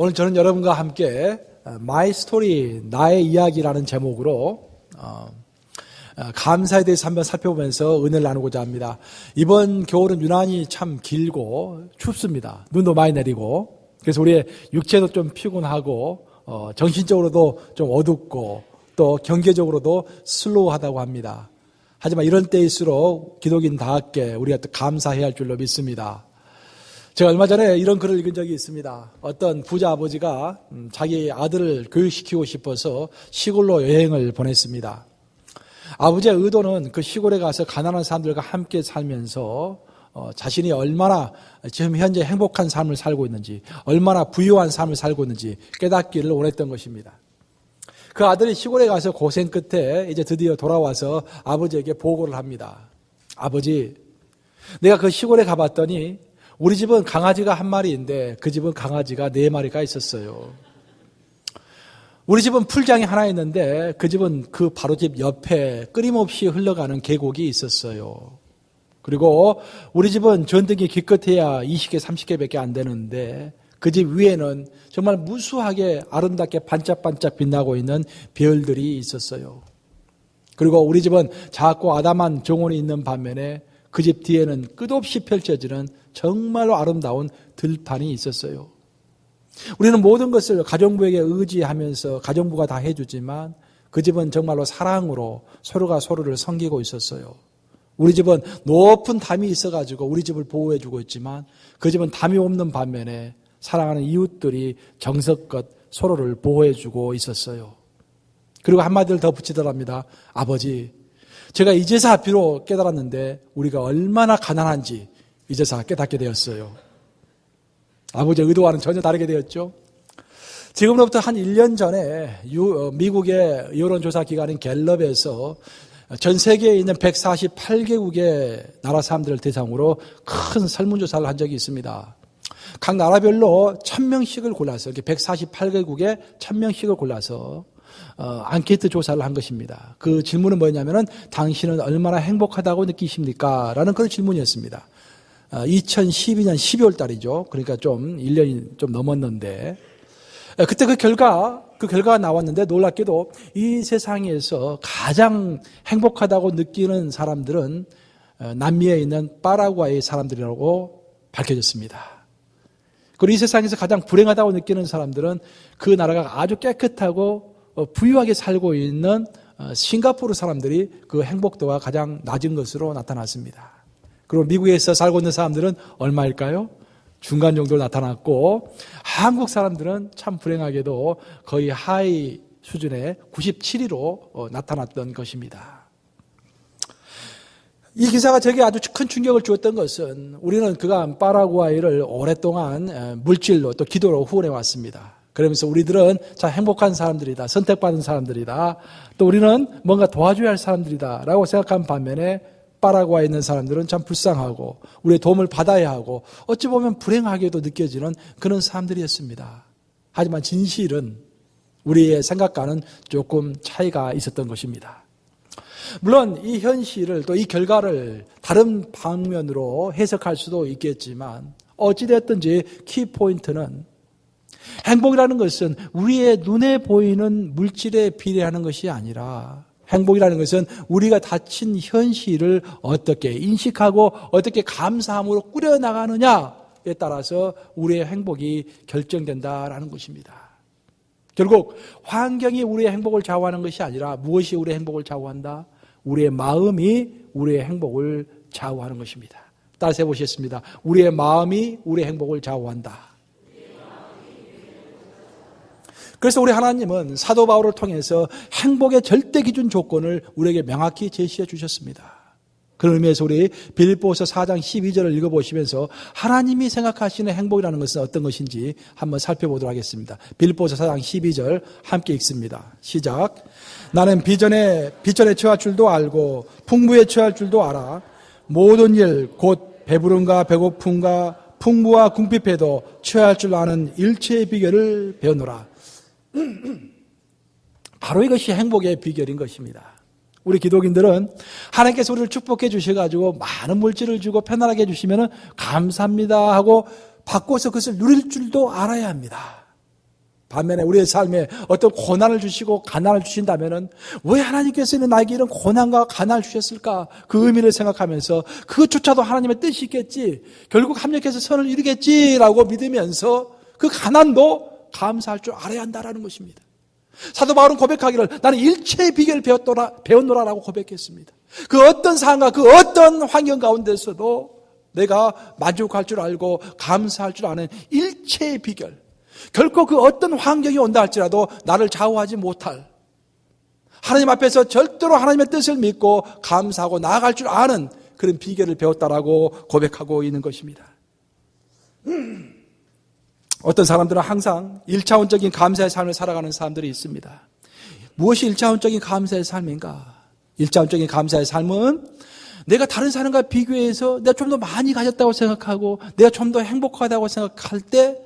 오늘 저는 여러분과 함께 My Story, 나의 이야기라는 제목으로 감사에 대해서 한번 살펴보면서 은혜를 나누고자 합니다. 이번 겨울은 유난히 참 길고 춥습니다. 눈도 많이 내리고 그래서 우리의 육체도 좀 피곤하고 정신적으로도 좀 어둡고 또 경제적으로도 슬로우하다고 합니다. 하지만 이런 때일수록 기독인답게 우리가 또 감사해야 할 줄로 믿습니다. 제가 얼마 전에 이런 글을 읽은 적이 있습니다. 어떤 부자 아버지가 자기 아들을 교육시키고 싶어서 시골로 여행을 보냈습니다. 아버지의 의도는 그 시골에 가서 가난한 사람들과 함께 살면서 자신이 얼마나 지금 현재 행복한 삶을 살고 있는지, 얼마나 부유한 삶을 살고 있는지 깨닫기를 원했던 것입니다. 그 아들이 시골에 가서 고생 끝에 이제 드디어 돌아와서 아버지에게 보고를 합니다. 아버지, 내가 그 시골에 가봤더니 우리 집은 강아지가 한 마리인데 그 집은 강아지가 4마리가 있었어요. 우리 집은 풀장이 하나 있는데 그 집은 그 바로 집 옆에 끊임없이 흘러가는 계곡이 있었어요. 그리고 우리 집은 전등이 기껏해야 20개, 30개밖에 안 되는데 그 집 위에는 정말 무수하게 아름답게 반짝반짝 빛나고 있는 별들이 있었어요. 그리고 우리 집은 작고 아담한 정원이 있는 반면에 그 집 뒤에는 끝없이 펼쳐지는 정말로 아름다운 들판이 있었어요. 우리는 모든 것을 가정부에게 의지하면서 가정부가 다 해주지만 그 집은 정말로 사랑으로 서로가 서로를 섬기고 있었어요. 우리 집은 높은 담이 있어가지고 우리 집을 보호해주고 있지만 그 집은 담이 없는 반면에 사랑하는 이웃들이 정성껏 서로를 보호해주고 있었어요. 그리고 한마디를 더 붙이더랍니다. 아버지, 제가 이제서 비로 깨달았는데 우리가 얼마나 가난한지 이제서 깨닫게 되었어요. 아버지의 의도와는 전혀 다르게 되었죠. 지금으로부터 한 1년 전에 미국의 여론조사 기관인 갤럽에서 전 세계에 있는 148개국의 나라 사람들을 대상으로 큰 설문조사를 한 적이 있습니다. 각 나라별로 1000명씩을 골라서 148개국에 1000명씩을 골라서 앙케이트 조사를 한 것입니다. 그 질문은 뭐냐면은 당신은 얼마나 행복하다고 느끼십니까? 라는 그런 질문이었습니다. 2012년 12월 달이죠. 그러니까 좀 1년이 좀 넘었는데 그때 그 결과가 나왔는데 놀랍게도 이 세상에서 가장 행복하다고 느끼는 사람들은 남미에 있는 파라과이 사람들이라고 밝혀졌습니다. 그리고 이 세상에서 가장 불행하다고 느끼는 사람들은 그 나라가 아주 깨끗하고 부유하게 살고 있는 싱가포르 사람들이 그 행복도가 가장 낮은 것으로 나타났습니다. 그리고 미국에서 살고 있는 사람들은 얼마일까요? 중간 정도로 나타났고 한국 사람들은 참 불행하게도 거의 하위 수준의 97위로 나타났던 것입니다. 이 기사가 제게 아주 큰 충격을 주었던 것은 우리는 그간 파라과이를 오랫동안 물질로 또 기도로 후원해 왔습니다. 그러면서 우리들은 참 행복한 사람들이다, 선택받은 사람들이다, 또 우리는 뭔가 도와줘야 할 사람들이다 라고 생각한 반면에 파라과이에 있는 사람들은 참 불쌍하고 우리의 도움을 받아야 하고 어찌 보면 불행하게도 느껴지는 그런 사람들이었습니다. 하지만 진실은 우리의 생각과는 조금 차이가 있었던 것입니다. 물론 이 현실을 또 이 결과를 다른 방면으로 해석할 수도 있겠지만 어찌되었든지 키포인트는 행복이라는 것은 우리의 눈에 보이는 물질에 비례하는 것이 아니라 행복이라는 것은 우리가 닥친 현실을 어떻게 인식하고 어떻게 감사함으로 꾸려나가느냐에 따라서 우리의 행복이 결정된다라는 것입니다. 결국 환경이 우리의 행복을 좌우하는 것이 아니라 무엇이 우리의 행복을 좌우한다? 우리의 마음이 우리의 행복을 좌우하는 것입니다. 따라서 해보시겠습니다. 우리의 마음이 우리의 행복을 좌우한다. 그래서 우리 하나님은 사도 바울을 통해서 행복의 절대 기준 조건을 우리에게 명확히 제시해 주셨습니다. 그런 의미에서 우리 빌립보서 4장 12절을 읽어보시면서 하나님이 생각하시는 행복이라는 것은 어떤 것인지 한번 살펴보도록 하겠습니다. 빌립보서 4장 12절 함께 읽습니다. 시작. 나는 비전에 처할 줄도 알고 풍부에 처할 줄도 알아. 모든 일 곧 배부름과 배고픔과 풍부와 궁핍에도 처할 줄 아는 일체의 비결을 배우노라. 바로 이것이 행복의 비결인 것입니다. 우리 기독인들은 하나님께서 우리를 축복해 주셔가지고 많은 물질을 주고 편안하게 해주시면 감사합니다 하고 바꿔서 그것을 누릴 줄도 알아야 합니다. 반면에 우리의 삶에 어떤 고난을 주시고 가난을 주신다면은 왜 하나님께서는 나에게 이런 고난과 가난을 주셨을까? 그 의미를 생각하면서 그것조차도 하나님의 뜻이 있겠지. 결국 합력해서 선을 이루겠지라고 믿으면서 그 가난도 감사할 줄 알아야 한다라는 것입니다. 사도 바울은 고백하기를 나는 일체의 비결을 배웠노라라고 고백했습니다. 그 어떤 상황과 그 어떤 환경 가운데서도 내가 만족할 줄 알고 감사할 줄 아는 일체의 비결. 결코 그 어떤 환경이 온다 할지라도 나를 좌우하지 못할, 하나님 앞에서 절대로 하나님의 뜻을 믿고 감사하고 나아갈 줄 아는 그런 비결을 배웠다라고 고백하고 있는 것입니다. 어떤 사람들은 항상 1차원적인 감사의 삶을 살아가는 사람들이 있습니다. 무엇이 1차원적인 감사의 삶인가? 1차원적인 감사의 삶은 내가 다른 사람과 비교해서 내가 좀 더 많이 가졌다고 생각하고 내가 좀 더 행복하다고 생각할 때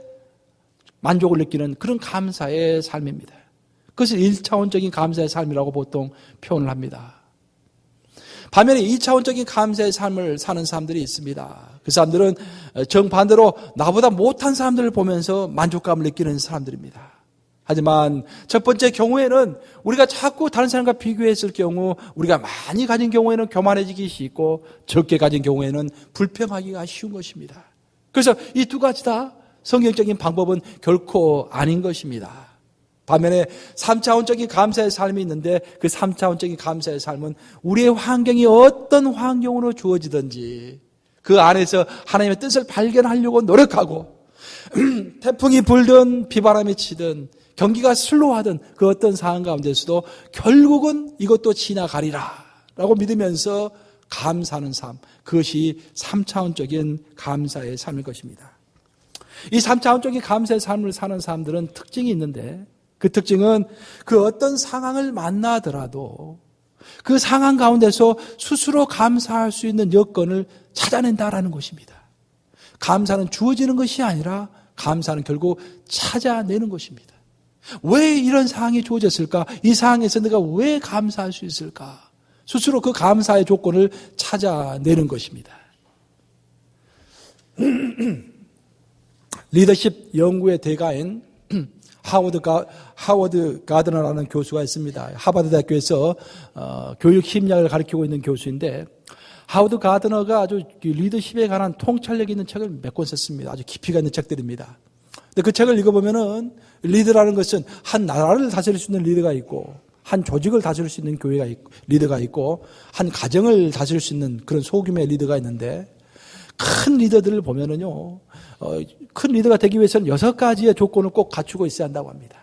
만족을 느끼는 그런 감사의 삶입니다. 그것을 1차원적인 감사의 삶이라고 보통 표현을 합니다. 반면에 2차원적인 감사의 삶을 사는 사람들이 있습니다. 그 사람들은 정반대로 나보다 못한 사람들을 보면서 만족감을 느끼는 사람들입니다. 하지만 첫 번째 경우에는 우리가 자꾸 다른 사람과 비교했을 경우 우리가 많이 가진 경우에는 교만해지기 쉽고 적게 가진 경우에는 불평하기가 쉬운 것입니다. 그래서 이 두 가지 다 성경적인 방법은 결코 아닌 것입니다. 반면에 3차원적인 감사의 삶이 있는데 그 3차원적인 감사의 삶은 우리의 환경이 어떤 환경으로 주어지든지 그 안에서 하나님의 뜻을 발견하려고 노력하고 태풍이 불든 비바람이 치든 경기가 슬로우하든 그 어떤 상황 가운데서도 결국은 이것도 지나가리라 라고 믿으면서 감사하는 삶, 그것이 3차원적인 감사의 삶일 것입니다. 이 3차원적인 감사의 삶을 사는 사람들은 특징이 있는데 그 특징은 그 어떤 상황을 만나더라도 그 상황 가운데서 스스로 감사할 수 있는 여건을 찾아낸다라는 것입니다. 감사는 주어지는 것이 아니라 감사는 결국 찾아내는 것입니다. 왜 이런 상황이 주어졌을까? 이 상황에서 내가 왜 감사할 수 있을까? 스스로 그 감사의 조건을 찾아내는 것입니다. 리더십 연구의 대가인 하워드 가드너라는 교수가 있습니다. 하버드 대학교에서 교육 심리학을 가르치고 있는 교수인데 하워드 가드너가 아주 리더십에 관한 통찰력 있는 책을 몇 권 썼습니다. 아주 깊이가 있는 책들입니다. 근데 그 책을 읽어보면은 리더라는 것은 한 나라를 다스릴 수 있는 리더가 있고 한 조직을 다스릴 수 있는 교회가 있고 리더가 있고 한 가정을 다스릴 수 있는 그런 소규모의 리더가 있는데 큰 리더들을 보면은요, 큰 리더가 되기 위해서는 6가지의 조건을 꼭 갖추고 있어야 한다고 합니다.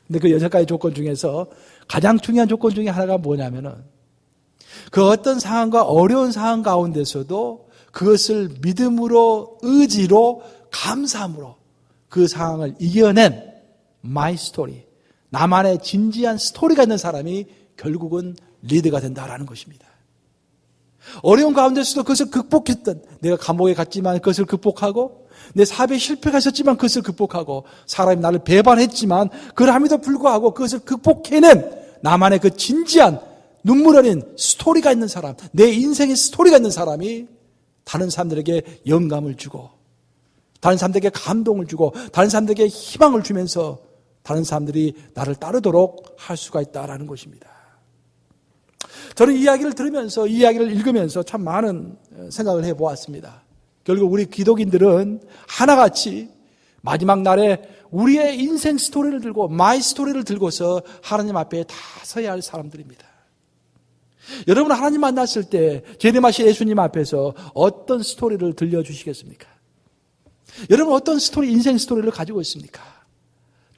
근데 그 6가지 조건 중에서 가장 중요한 조건 중에 하나가 뭐냐면은 그 어떤 상황과 어려운 상황 가운데서도 그것을 믿음으로, 의지로, 감사함으로 그 상황을 이겨낸 마이 스토리, 나만의 진지한 스토리가 있는 사람이 결국은 리더가 된다라는 것입니다. 어려운 가운데서도 그것을 극복했던, 내가 감옥에 갔지만 그것을 극복하고 내 사업에 실패가 있었지만 그것을 극복하고 사람이 나를 배반했지만 그럼에도 불구하고 그것을 극복해낸 나만의 그 진지한 눈물 어린 스토리가 있는 사람, 내 인생의 스토리가 있는 사람이 다른 사람들에게 영감을 주고 다른 사람들에게 감동을 주고 다른 사람들에게 희망을 주면서 다른 사람들이 나를 따르도록 할 수가 있다라는 것입니다. 저는 이 이야기를 들으면서, 이 이야기를 읽으면서 참 많은 생각을 해보았습니다. 결국 우리 기독인들은 하나같이 마지막 날에 우리의 인생 스토리를 들고 마이 스토리를 들고서 하나님 앞에 다 서야 할 사람들입니다. 여러분 하나님 만났을 때 제리마시 예수님 앞에서 어떤 스토리를 들려주시겠습니까? 여러분 어떤 스토리, 인생 스토리를 가지고 있습니까?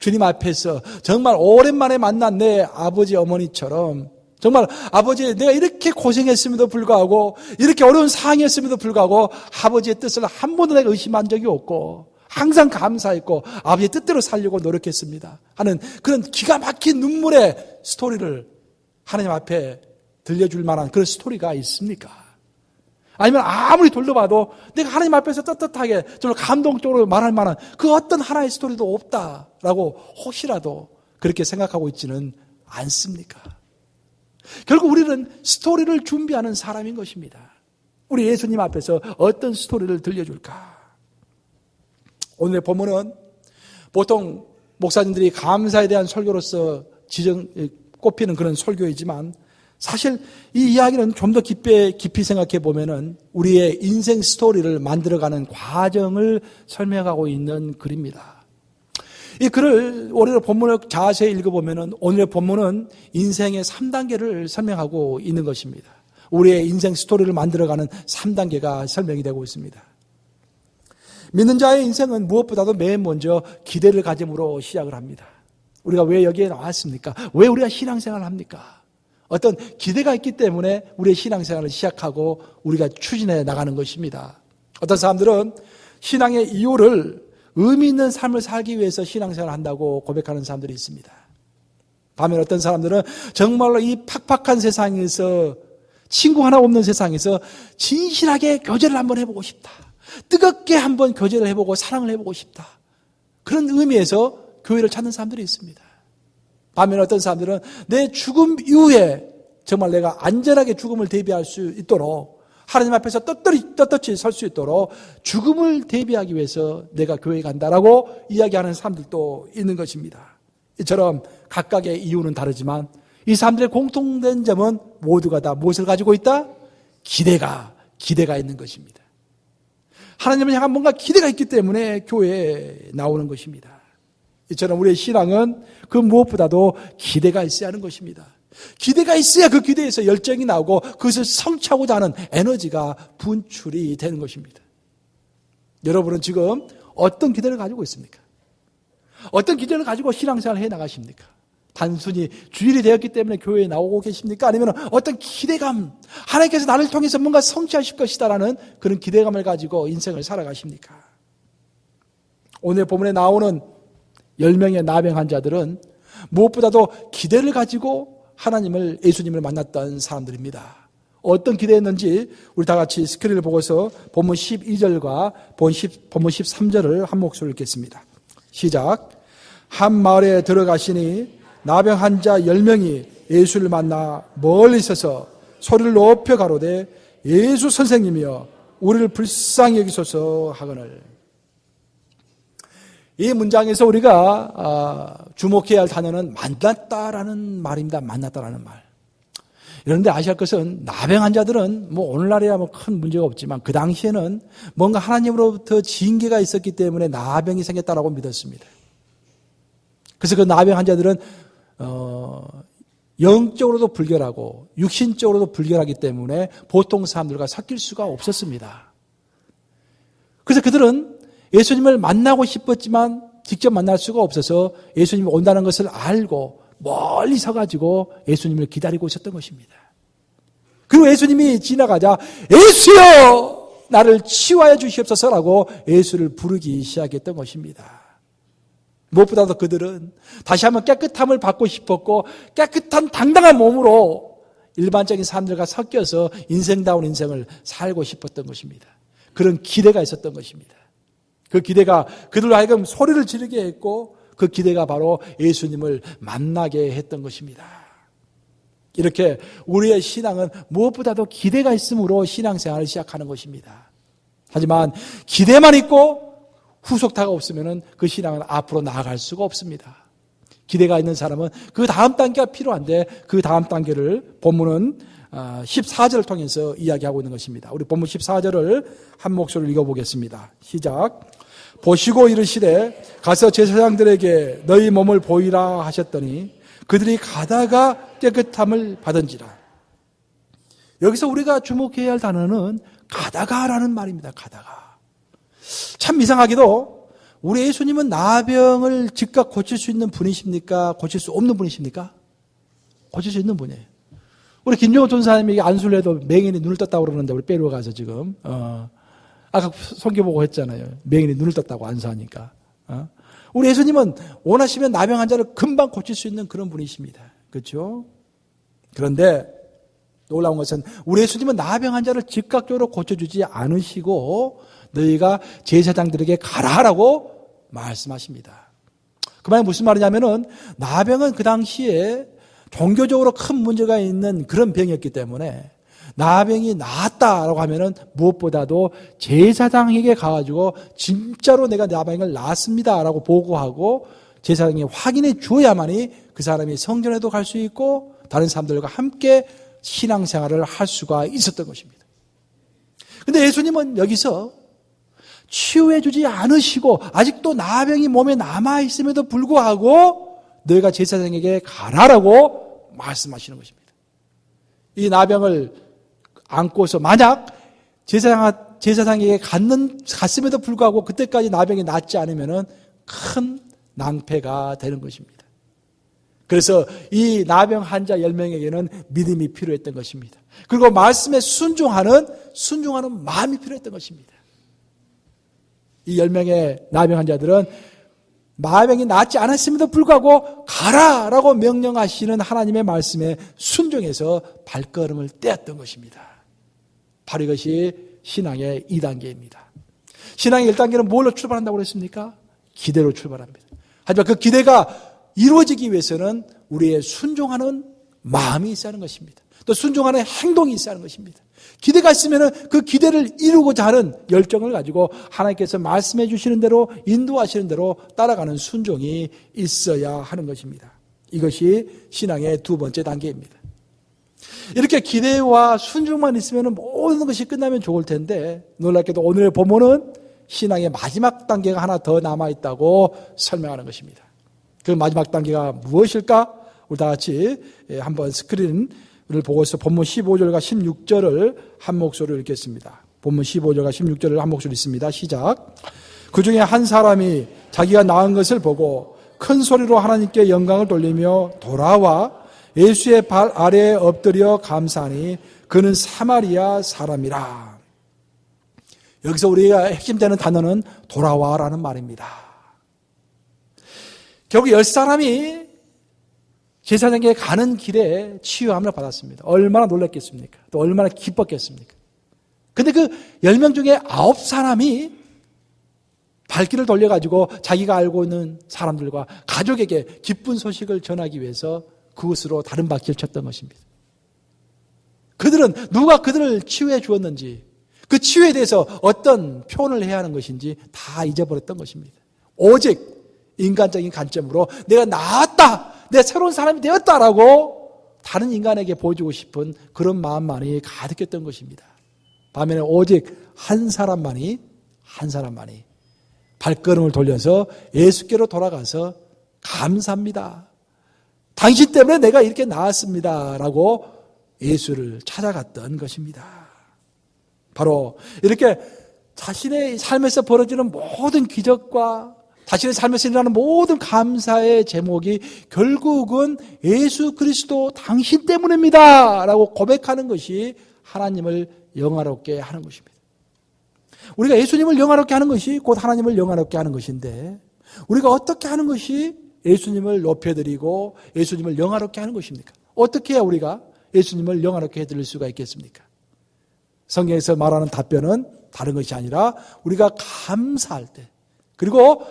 주님 앞에서 정말 오랜만에 만난 내 아버지 어머니처럼 정말 아버지 내가 이렇게 고생했음에도 불구하고 이렇게 어려운 상황이었음에도 불구하고 아버지의 뜻을 한 번도 내가 의심한 적이 없고 항상 감사했고 아버지의 뜻대로 살려고 노력했습니다 하는 그런 기가 막힌 눈물의 스토리를 하나님 앞에 들려줄 만한 그런 스토리가 있습니까? 아니면 아무리 돌려봐도 내가 하나님 앞에서 떳떳하게 정말 감동적으로 말할 만한 그 어떤 하나의 스토리도 없다라고 혹시라도 그렇게 생각하고 있지는 않습니까? 결국 우리는 스토리를 준비하는 사람인 것입니다. 우리 예수님 앞에서 어떤 스토리를 들려줄까? 오늘의 본문은 보통 목사님들이 감사에 대한 설교로서 꼽히는 그런 설교이지만 사실 이 이야기는 좀 더 깊이 생각해 보면은 우리의 인생 스토리를 만들어가는 과정을 설명하고 있는 글입니다. 이 글을 오늘의 본문을 자세히 읽어보면은 오늘의 본문은 인생의 3단계를 설명하고 있는 것입니다. 우리의 인생 스토리를 만들어가는 3단계가 설명이 되고 있습니다. 믿는 자의 인생은 무엇보다도 맨 먼저 기대를 가짐으로 시작을 합니다. 우리가 왜 여기에 나왔습니까? 왜 우리가 신앙생활을 합니까? 어떤 기대가 있기 때문에 우리의 신앙생활을 시작하고 우리가 추진해 나가는 것입니다. 어떤 사람들은 신앙의 이유를 의미 있는 삶을 살기 위해서 신앙생활을 한다고 고백하는 사람들이 있습니다. 반면 어떤 사람들은 정말로 이 팍팍한 세상에서 친구 하나 없는 세상에서 진실하게 교제를 한번 해보고 싶다. 뜨겁게 한번 교제를 해보고 사랑을 해보고 싶다. 그런 의미에서 교회를 찾는 사람들이 있습니다. 반면 어떤 사람들은 내 죽음 이후에 정말 내가 안전하게 죽음을 대비할 수 있도록 하나님 앞에서 떳떳이 설 수 있도록 죽음을 대비하기 위해서 내가 교회에 간다라고 이야기하는 사람들도 있는 것입니다. 이처럼 각각의 이유는 다르지만 이 사람들의 공통된 점은 모두가 다 무엇을 가지고 있다? 기대가 있는 것입니다. 하나님을 향한 뭔가 기대가 있기 때문에 교회에 나오는 것입니다. 이처럼 우리의 신앙은 그 무엇보다도 기대가 있어야 하는 것입니다. 기대가 있어야 그 기대에서 열정이 나오고 그것을 성취하고자 하는 에너지가 분출이 되는 것입니다. 여러분은 지금 어떤 기대를 가지고 있습니까? 어떤 기대를 가지고 신앙생활을 해 나가십니까? 단순히 주일이 되었기 때문에 교회에 나오고 계십니까? 아니면 어떤 기대감, 하나님께서 나를 통해서 뭔가 성취하실 것이다라는 그런 기대감을 가지고 인생을 살아가십니까? 오늘 본문에 나오는 10명의 나병 환자들은 무엇보다도 기대를 가지고 하나님을, 예수님을 만났던 사람들입니다. 어떤 기대였는지 우리 다 같이 스크린을 보고서 본문 12절과 본문 13절을 한 목소리로 읽겠습니다. 시작. 한 마을에 들어가시니 나병 환자 10명이 예수를 만나 멀리 있어서 소리를 높여 가로되 예수 선생님이여 우리를 불쌍히 여기소서 하거늘. 이 문장에서 우리가 주목해야 할 단어는 만났다라는 말입니다. 만났다라는 말. 그런데 아셔야 할 것은 나병 환자들은 오늘날이야 큰 문제가 없지만 그 당시에는 뭔가 하나님으로부터 징계가 있었기 때문에 나병이 생겼다라고 믿었습니다. 그래서 그 나병 환자들은 영적으로도 불결하고 육신적으로도 불결하기 때문에 보통 사람들과 섞일 수가 없었습니다. 그래서 그들은 예수님을 만나고 싶었지만 직접 만날 수가 없어서 예수님이 온다는 것을 알고 멀리 서가지고 예수님을 기다리고 있었던 것입니다. 그리고 예수님이 지나가자 예수여 나를 치유하여 주시옵소서라고 예수를 부르기 시작했던 것입니다. 무엇보다도 그들은 다시 한번 깨끗함을 받고 싶었고 깨끗한 당당한 몸으로 일반적인 사람들과 섞여서 인생다운 인생을 살고 싶었던 것입니다. 그런 기대가 있었던 것입니다. 그 기대가 그들로 하여금 소리를 지르게 했고 그 기대가 바로 예수님을 만나게 했던 것입니다. 이렇게 우리의 신앙은 무엇보다도 기대가 있으므로 신앙생활을 시작하는 것입니다. 하지만 기대만 있고 후속타가 없으면 그 신앙은 앞으로 나아갈 수가 없습니다. 기대가 있는 사람은 그 다음 단계가 필요한데 그 다음 단계를 본문은 14절을 통해서 이야기하고 있는 것입니다. 우리 본문 14절을 한 목소리로 읽어보겠습니다. 시작. 보시고 이르시되 가서 제사장들에게 너희 몸을 보이라 하셨더니 그들이 가다가 깨끗함을 받은지라. 여기서 우리가 주목해야 할 단어는 가다가라는 말입니다. 가다가. 참 이상하게도 우리 예수님은 나병을 즉각 고칠 수 있는 분이십니까? 고칠 수 없는 분이십니까? 고칠 수 있는 분이에요. 우리 김종호 전사님에게 안수를 해도 맹인이 눈을 떴다고 그러는데 우리 빼러 가서 지금 아까 성경 보고 했잖아요. 맹인이 눈을 떴다고 안수하니까. 우리 예수님은 원하시면 나병 환자를 금방 고칠 수 있는 그런 분이십니다. 그렇죠? 그런데 놀라운 것은 우리 예수님은 나병 환자를 즉각적으로 고쳐주지 않으시고 너희가 제사장들에게 가라라고 말씀하십니다. 그 말이 무슨 말이냐면은 나병은 그 당시에 종교적으로 큰 문제가 있는 그런 병이었기 때문에 나병이 나았다라고 하면은 무엇보다도 제사장에게 가가지고 진짜로 내가 나병을 낳았습니다라고 보고하고 제사장이 확인해 주어야만이 그 사람이 성전에도 갈 수 있고 다른 사람들과 함께 신앙생활을 할 수가 있었던 것입니다. 그런데 예수님은 여기서 치유해 주지 않으시고 아직도 나병이 몸에 남아있음에도 불구하고 너희가 제사장에게 가라라고 말씀하시는 것입니다. 이 나병을 안고서 만약 제사장에게 갔음에도 불구하고 그때까지 나병이 낫지 않으면 큰 낭패가 되는 것입니다. 그래서 이 나병 환자 10명에게는 믿음이 필요했던 것입니다. 그리고 말씀에 순종하는 마음이 필요했던 것입니다. 이 10명의 나병 환자들은 나병이 낫지 않았음에도 불구하고 가라라고 명령하시는 하나님의 말씀에 순종해서 발걸음을 떼었던 것입니다. 바로 이것이 신앙의 2단계입니다. 신앙의 1단계는 뭘로 출발한다고 그랬습니까? 기대로 출발합니다. 하지만 그 기대가 이루어지기 위해서는 우리의 순종하는 마음이 있어야 하는 것입니다. 또 순종하는 행동이 있어야 하는 것입니다. 기대가 있으면 그 기대를 이루고자 하는 열정을 가지고 하나님께서 말씀해 주시는 대로 인도하시는 대로 따라가는 순종이 있어야 하는 것입니다. 이것이 신앙의 2번째 단계입니다. 이렇게 기대와 순종만 있으면 모든 것이 끝나면 좋을 텐데 놀랍게도 오늘의 본문은 신앙의 마지막 단계가 하나 더 남아있다고 설명하는 것입니다. 그 마지막 단계가 무엇일까? 우리 다 같이 한번 스크린을 보고서 본문 15절과 16절을 한 목소리로 읽겠습니다. 본문 15절과 16절을 한 목소리 읽습니다. 시작. 그 중에 한 사람이 자기가 낳은 것을 보고 큰 소리로 하나님께 영광을 돌리며 돌아와 예수의 발 아래에 엎드려 감사하니 그는 사마리아 사람이라. 여기서 우리가 핵심되는 단어는 돌아와라는 말입니다. 결국 10사람이 제사장에게 가는 길에 치유함을 받았습니다. 얼마나 놀랐겠습니까? 또 얼마나 기뻤겠습니까? 근데 그 10명 중에 9사람이 발길을 돌려가지고 자기가 알고 있는 사람들과 가족에게 기쁜 소식을 전하기 위해서 그곳으로 다른 바퀴를 쳤던 것입니다. 그들은 누가 그들을 치유해 주었는지 그 치유에 대해서 어떤 표현을 해야 하는 것인지 다 잊어버렸던 것입니다. 오직 인간적인 관점으로 내가 나았다, 내가 새로운 사람이 되었다라고 다른 인간에게 보여주고 싶은 그런 마음만이 가득했던 것입니다. 반면에 오직 한 사람만이 발걸음을 돌려서 예수께로 돌아가서 감사합니다. 당신 때문에 내가 이렇게 나았습니다. 라고 예수를 찾아갔던 것입니다. 바로 이렇게 자신의 삶에서 벌어지는 모든 기적과 자신의 삶에서 일어나는 모든 감사의 제목이 결국은 예수 그리스도 당신 때문입니다. 라고 고백하는 것이 하나님을 영화롭게 하는 것입니다. 우리가 예수님을 영화롭게 하는 것이 곧 하나님을 영화롭게 하는 것인데 우리가 어떻게 하는 것이 예수님을 높여드리고 예수님을 영화롭게 하는 것입니까? 어떻게 해야 우리가 예수님을 영화롭게 해드릴 수가 있겠습니까? 성경에서 말하는 답변은 다른 것이 아니라 우리가 감사할 때 그리고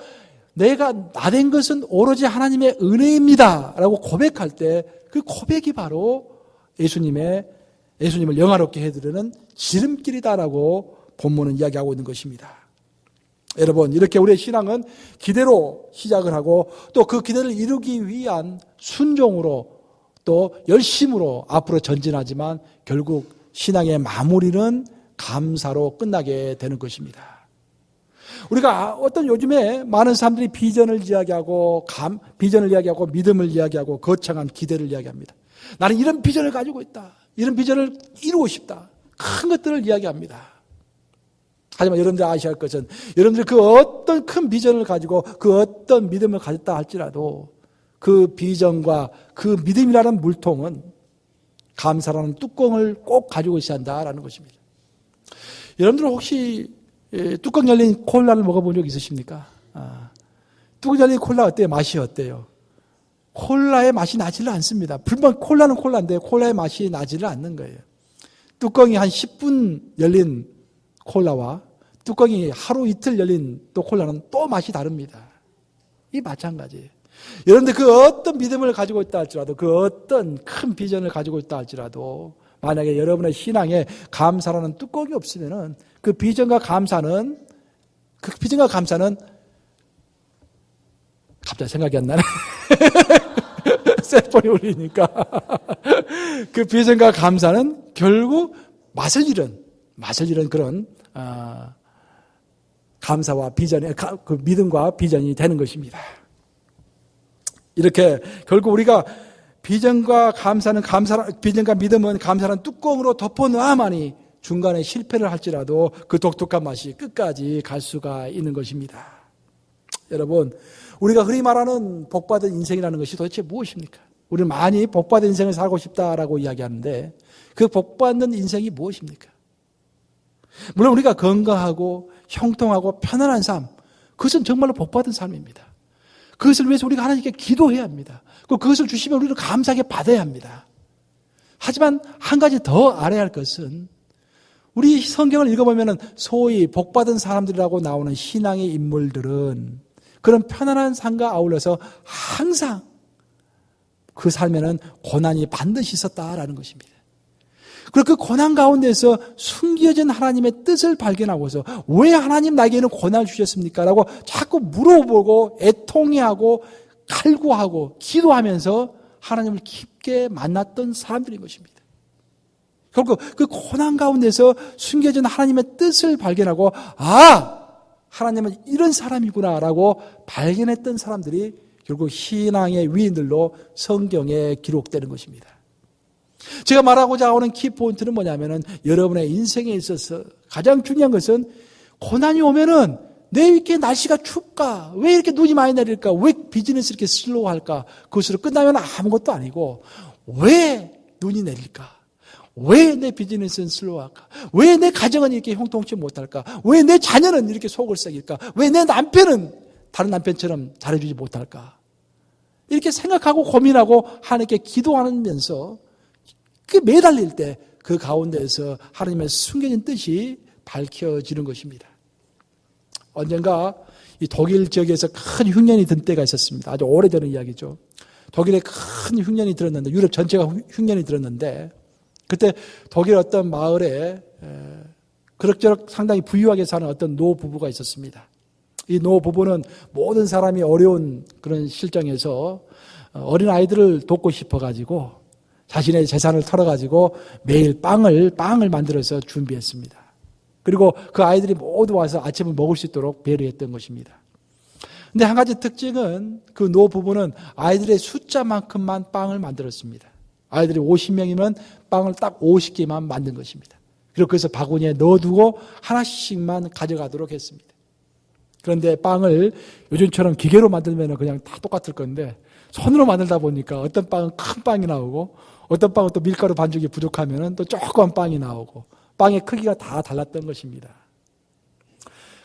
내가 나된 것은 오로지 하나님의 은혜입니다 라고 고백할 때 그 고백이 바로 예수님을 영화롭게 해드리는 지름길이다라고 본문은 이야기하고 있는 것입니다. 여러분, 이렇게 우리의 신앙은 기대로 시작을 하고 또 그 기대를 이루기 위한 순종으로 또 열심으로 앞으로 전진하지만 결국 신앙의 마무리는 감사로 끝나게 되는 것입니다. 우리가 요즘에 많은 사람들이 비전을 이야기하고 믿음을 이야기하고 거창한 기대를 이야기합니다. 나는 이런 비전을 가지고 있다. 이런 비전을 이루고 싶다. 큰 것들을 이야기합니다. 하지만 여러분들이 아셔야 할 것은 여러분들이 그 어떤 큰 비전을 가지고 그 어떤 믿음을 가졌다 할지라도 그 비전과 그 믿음이라는 물통은 감사라는 뚜껑을 꼭 가지고 있어야 한다라는 것입니다. 여러분들 혹시 뚜껑 열린 콜라를 먹어본 적 있으십니까? 뚜껑 열린 콜라 어때요? 맛이 어때요? 콜라의 맛이 나지를 않습니다. 불만 콜라는 콜라인데 콜라의 맛이 나지를 않는 거예요. 뚜껑이 한 10분 열린 콜라와 뚜껑이 하루 이틀 열린 또 콜라는 또 맛이 다릅니다. 이 마찬가지예요. 여러분들 그 어떤 믿음을 가지고 있다 할지라도 그 어떤 큰 비전을 가지고 있다 할지라도 만약에 여러분의 신앙에 감사라는 뚜껑이 없으면은 그 비전과 감사는 갑자기 생각이 안 나네. 셀폰이 울리니까. 그 비전과 감사는 결국 맛을 잃은 그런 감사와 비전의 그 믿음과 비전이 되는 것입니다. 이렇게 결국 우리가 비전과 믿음은 감사는 뚜껑으로 덮어놔야만이 중간에 실패를 할지라도 그 독특한 맛이 끝까지 갈 수가 있는 것입니다. 여러분, 우리가 흔히 말하는 복받은 인생이라는 것이 도대체 무엇입니까? 우리는 많이 복받은 인생을 살고 싶다라고 이야기하는데 그 복받는 인생이 무엇입니까? 물론 우리가 건강하고 형통하고 편안한 삶, 그것은 정말로 복받은 삶입니다. 그것을 위해서 우리가 하나님께 기도해야 합니다. 그것을 주시면 우리는 감사하게 받아야 합니다. 하지만 한 가지 더 알아야 할 것은 우리 성경을 읽어보면 소위 복받은 사람들이라고 나오는 신앙의 인물들은 그런 편안한 삶과 아울러서 항상 그 삶에는 고난이 반드시 있었다라는 것입니다. 그리고 그 고난 가운데서 숨겨진 하나님의 뜻을 발견하고서 왜 하나님 나에게는 고난을 주셨습니까? 라고 자꾸 물어보고 애통해하고 갈구하고 기도하면서 하나님을 깊게 만났던 사람들인 것입니다. 결국 그 고난 가운데서 숨겨진 하나님의 뜻을 발견하고 하나님은 이런 사람이구나 라고 발견했던 사람들이 결국 신앙의 위인들로 성경에 기록되는 것입니다. 제가 말하고자 하는 키포인트는 뭐냐면은 여러분의 인생에 있어서 가장 중요한 것은 고난이 오면은 왜 이렇게 날씨가 춥까? 왜 이렇게 눈이 많이 내릴까? 왜 비즈니스 이렇게 슬로우할까? 그것으로 끝나면 아무것도 아니고 왜 눈이 내릴까? 왜 내 비즈니스는 슬로우할까? 왜 내 가정은 이렇게 형통치 못할까? 왜 내 자녀는 이렇게 속을 썩일까? 왜 내 남편은 다른 남편처럼 잘해주지 못할까? 이렇게 생각하고 고민하고 하나님께 기도하면서 그 매달릴 때 그 가운데에서 하나님의 숨겨진 뜻이 밝혀지는 것입니다. 언젠가 이 독일 지역에서 큰 흉년이 든 때가 있었습니다. 아주 오래전 이야기죠. 독일에 큰 흉년이 들었는데 유럽 전체가 흉년이 들었는데 그때 독일 어떤 마을에 그럭저럭 상당히 부유하게 사는 어떤 노 부부가 있었습니다. 이 노 부부는 모든 사람이 어려운 그런 실정에서 어린 아이들을 돕고 싶어가지고 자신의 재산을 털어가지고 매일 빵을 만들어서 준비했습니다. 그리고 그 아이들이 모두 와서 아침을 먹을 수 있도록 배려했던 것입니다. 근데 한 가지 특징은 그 노 부부는 아이들의 숫자만큼만 빵을 만들었습니다. 아이들이 50명이면 빵을 딱 50개만 만든 것입니다. 그리고 그래서 바구니에 넣어두고 하나씩만 가져가도록 했습니다. 그런데 빵을 요즘처럼 기계로 만들면 그냥 다 똑같을 건데 손으로 만들다 보니까 어떤 빵은 큰 빵이 나오고 어떤 빵은 또 밀가루 반죽이 부족하면 또 조그만 빵이 나오고 빵의 크기가 다 달랐던 것입니다.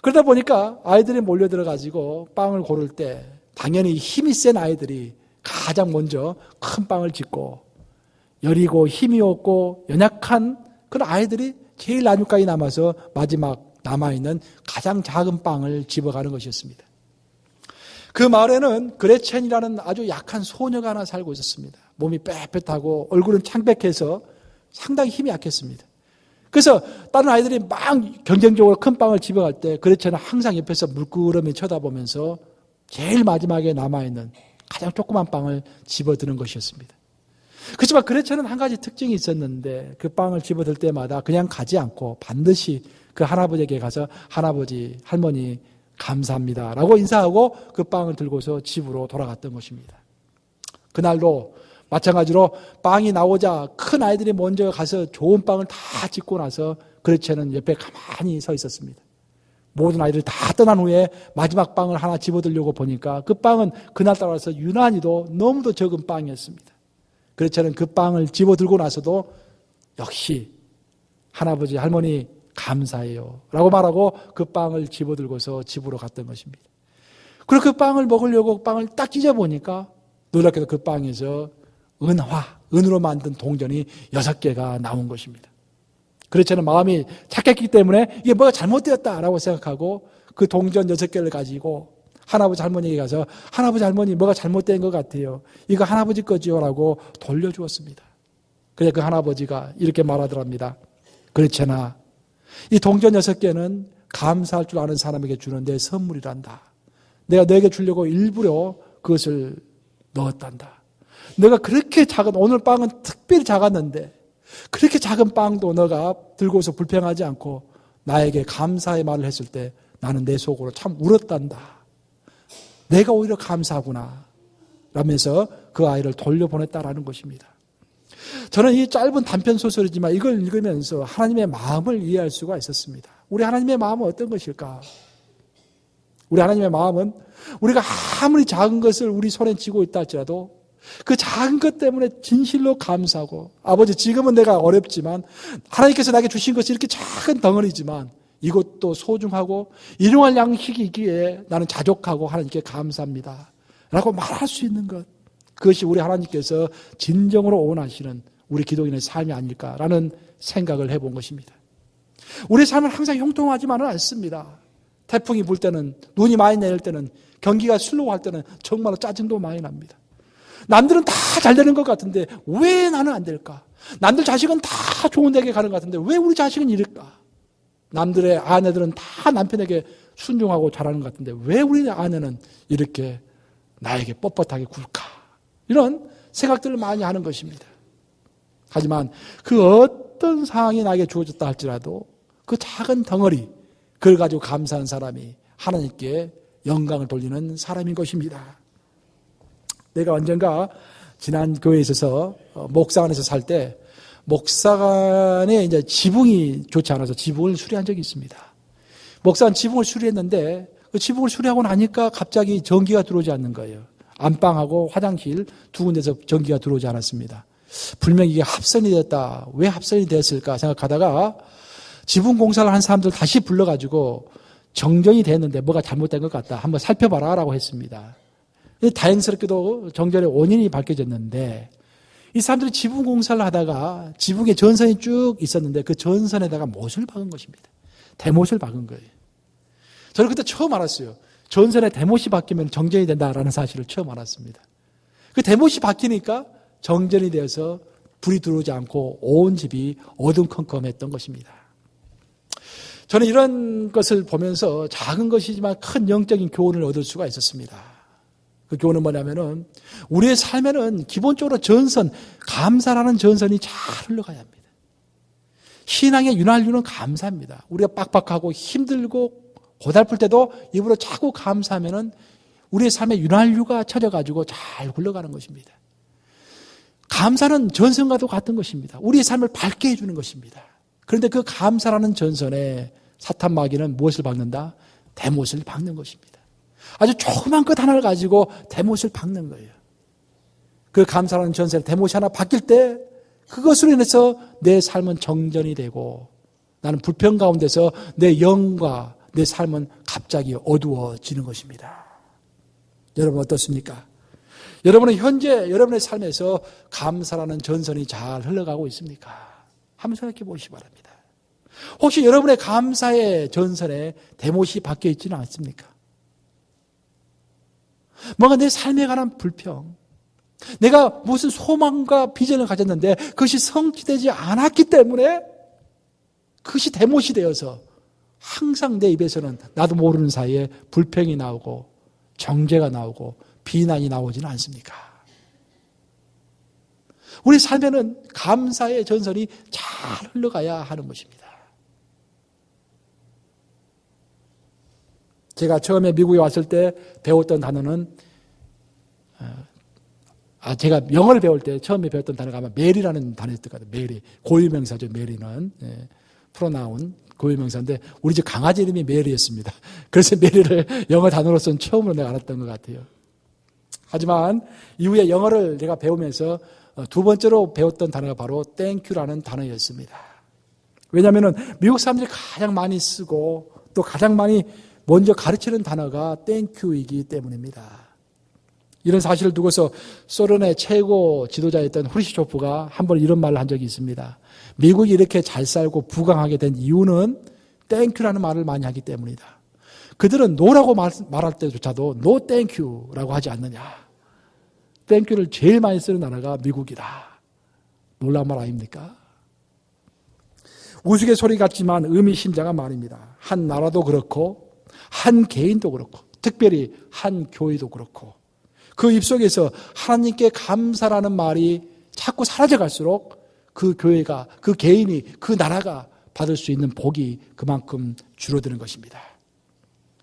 그러다 보니까 아이들이 몰려들어가지고 빵을 고를 때 당연히 힘이 센 아이들이 가장 먼저 큰 빵을 짓고 여리고 힘이 없고 연약한 그런 아이들이 제일 나뭇가지 남아서 마지막 남아있는 가장 작은 빵을 집어가는 것이었습니다. 그 마을에는 그레첸이라는 아주 약한 소녀가 하나 살고 있었습니다. 몸이 빽빽하고 얼굴은 창백해서 상당히 힘이 약했습니다. 그래서 다른 아이들이 막 경쟁적으로 큰 빵을 집어갈 때 그레첸은 항상 옆에서 물끄러미 쳐다보면서 제일 마지막에 남아있는 가장 조그만 빵을 집어드는 것이었습니다. 그렇지만 그레첸은 한 가지 특징이 있었는데 그 빵을 집어들 때마다 그냥 가지 않고 반드시 그 할아버지에게 가서 할아버지, 할머니 감사합니다 라고 인사하고 그 빵을 들고서 집으로 돌아갔던 것입니다. 그날도 마찬가지로 빵이 나오자 큰 아이들이 먼저 가서 좋은 빵을 다 짓고 나서 그레첸은 옆에 가만히 서 있었습니다. 모든 아이들이 다 떠난 후에 마지막 빵을 하나 집어들려고 보니까 그 빵은 그날따라서 유난히도 너무도 적은 빵이었습니다. 그레첸은 그 빵을 집어들고 나서도 역시 할아버지, 할머니 감사해요 라고 말하고 그 빵을 집어들고서 집으로 갔던 것입니다. 그리고 그 빵을 먹으려고 빵을 딱 찢어보니까 놀랍게도 그 빵에서 은으로 만든 동전이 6개가 나온 것입니다. 그레첸은 마음이 착했기 때문에 이게 뭐가 잘못되었다라고 생각하고 그 동전 6개를 가지고 할아버지 할머니에게 가서 할아버지 할머니 뭐가 잘못된 것 같아요. 이거 할아버지 거지요 라고 돌려주었습니다. 그래 그 할아버지가 이렇게 말하더랍니다. 그레첸아, 이 동전 6개는 감사할 줄 아는 사람에게 주는 내 선물이란다. 내가 너에게 주려고 일부러 그것을 넣었단다. 너가 그렇게 작은, 오늘 빵은 특별히 작았는데 그렇게 작은 빵도 너가 들고서 불평하지 않고 나에게 감사의 말을 했을 때 나는 내 속으로 참 울었단다. 내가 오히려 감사하구나 라면서 그 아이를 돌려보냈다라는 것입니다. 저는 이 짧은 단편 소설이지만 이걸 읽으면서 하나님의 마음을 이해할 수가 있었습니다. 우리 하나님의 마음은 어떤 것일까? 우리 하나님의 마음은 우리가 아무리 작은 것을 우리 손에 쥐고 있다 할지라도 그 작은 것 때문에 진실로 감사하고, 아버지 지금은 내가 어렵지만 하나님께서 나에게 주신 것이 이렇게 작은 덩어리지만 이것도 소중하고 일용할 양식이기에 나는 자족하고 하나님께 감사합니다 라고 말할 수 있는 것, 그것이 우리 하나님께서 진정으로 원하시는 우리 기독인의 삶이 아닐까라는 생각을 해본 것입니다. 우리의 삶은 항상 형통하지만은 않습니다. 태풍이 불 때는, 눈이 많이 내릴 때는, 경기가 슬로우할 때는 정말로 짜증도 많이 납니다. 남들은 다 잘 되는 것 같은데 왜 나는 안 될까? 남들 자식은 다 좋은 데에 가는 것 같은데 왜 우리 자식은 이럴까? 남들의 아내들은 다 남편에게 순종하고 잘하는 것 같은데 왜 우리 아내는 이렇게 나에게 뻣뻣하게 굴까? 이런 생각들을 많이 하는 것입니다. 하지만 그 어떤 상황이 나에게 주어졌다 할지라도 그 작은 덩어리, 그걸 가지고 감사한 사람이 하나님께 영광을 돌리는 사람인 것입니다. 내가 언젠가 지난 교회에 있어서 목사관에서 살 때 목사관에 이제 지붕이 좋지 않아서 지붕을 수리한 적이 있습니다. 목사관 지붕을 수리했는데 그 지붕을 수리하고 나니까 갑자기 전기가 들어오지 않는 거예요. 안방하고 화장실 두 군데서 전기가 들어오지 않았습니다. 분명히 이게 합선이 됐다. 왜 합선이 됐을까 생각하다가 지붕 공사를 한 사람들 다시 불러가지고 정전이 됐는데 뭐가 잘못된 것 같다. 한번 살펴봐라 라고 했습니다. 다행스럽게도 정전의 원인이 밝혀졌는데 이 사람들이 지붕 공사를 하다가 지붕에 전선이 쭉 있었는데 그 전선에다가 못을 박은 것입니다. 대못을 박은 거예요. 저는 그때 처음 알았어요. 전선에 대못이 바뀌면 정전이 된다라는 사실을 처음 알았습니다. 그 대못이 바뀌니까 정전이 되어서 불이 들어오지 않고 온 집이 어둠컴컴했던 것입니다. 저는 이런 것을 보면서 작은 것이지만 큰 영적인 교훈을 얻을 수가 있었습니다. 그 교훈은 뭐냐면은 우리의 삶에는 기본적으로 전선, 감사라는 전선이 잘 흘러가야 합니다. 신앙의 윤활유는 감사입니다. 우리가 빡빡하고 힘들고 고달플 때도 입으로 자꾸 감사하면은 우리의 삶에 윤활유가 쳐져가지고 잘 흘러가는 것입니다. 감사는 전선과도 같은 것입니다. 우리의 삶을 밝게 해주는 것입니다. 그런데 그 감사라는 전선에 사탄 마귀는 무엇을 박는다? 대못을 박는 것입니다. 아주 조그만 것 하나를 가지고 대못을 박는 거예요. 그 감사라는 전선에 대못이 하나 박힐 때 그것으로 인해서 내 삶은 정전이 되고 나는 불평 가운데서 내 영과 내 삶은 갑자기 어두워지는 것입니다. 여러분 어떻습니까? 여러분은 현재 여러분의 삶에서 감사라는 전선이 잘 흘러가고 있습니까? 한번 생각해 보시기 바랍니다. 혹시 여러분의 감사의 전선에 대못이 박혀 있지는 않습니까? 뭔가 내 삶에 관한 불평, 내가 무슨 소망과 비전을 가졌는데 그것이 성취되지 않았기 때문에 그것이 대못이 되어서 항상 내 입에서는 나도 모르는 사이에 불평이 나오고 정죄가 나오고 비난이 나오지는 않습니까? 우리 삶에는 감사의 전선이 잘 흘러가야 하는 것입니다. 제가 처음에 미국에 왔을 때 배웠던 단어는 제가 영어를 배울 때 처음에 배웠던 단어가 아마 메리라는 단어였던 것 같아요. 메리. 고유명사죠. 메리는. 프로나운 고유명사인데 우리 집 강아지 이름이 메리였습니다. 그래서 메리를 영어 단어로서는 처음으로 내가 알았던 것 같아요. 하지만 이후에 영어를 내가 배우면서 두 번째로 배웠던 단어가 바로 땡큐라는 단어였습니다. 왜냐하면 미국 사람들이 가장 많이 쓰고 또 가장 많이 먼저 가르치는 단어가 땡큐이기 때문입니다. 이런 사실을 두고서 소련의 최고 지도자였던 후르시초프가 한 번 이런 말을 한 적이 있습니다. 미국이 이렇게 잘 살고 부강하게 된 이유는 땡큐라는 말을 많이 하기 때문이다. 그들은 노라고 말할 때조차도 노 땡큐라고 하지 않느냐. 땡큐를 제일 많이 쓰는 나라가 미국이다. 놀라운 말 아닙니까? 우스갯소리 같지만 의미심장한 말입니다. 한 나라도 그렇고 한 개인도 그렇고 특별히 한 교회도 그렇고 그 입속에서 하나님께 감사라는 말이 자꾸 사라져갈수록 그 교회가, 그 개인이, 그 나라가 받을 수 있는 복이 그만큼 줄어드는 것입니다.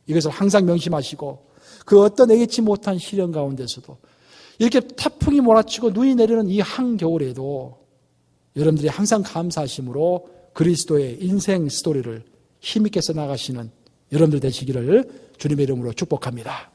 이것을 항상 명심하시고 그 어떤 예기치 못한 시련 가운데서도 이렇게 태풍이 몰아치고 눈이 내리는 이 한겨울에도 여러분들이 항상 감사하심으로 그리스도의 인생 스토리를 힘있게 써나가시는 여러분들 되시기를 주님의 이름으로 축복합니다.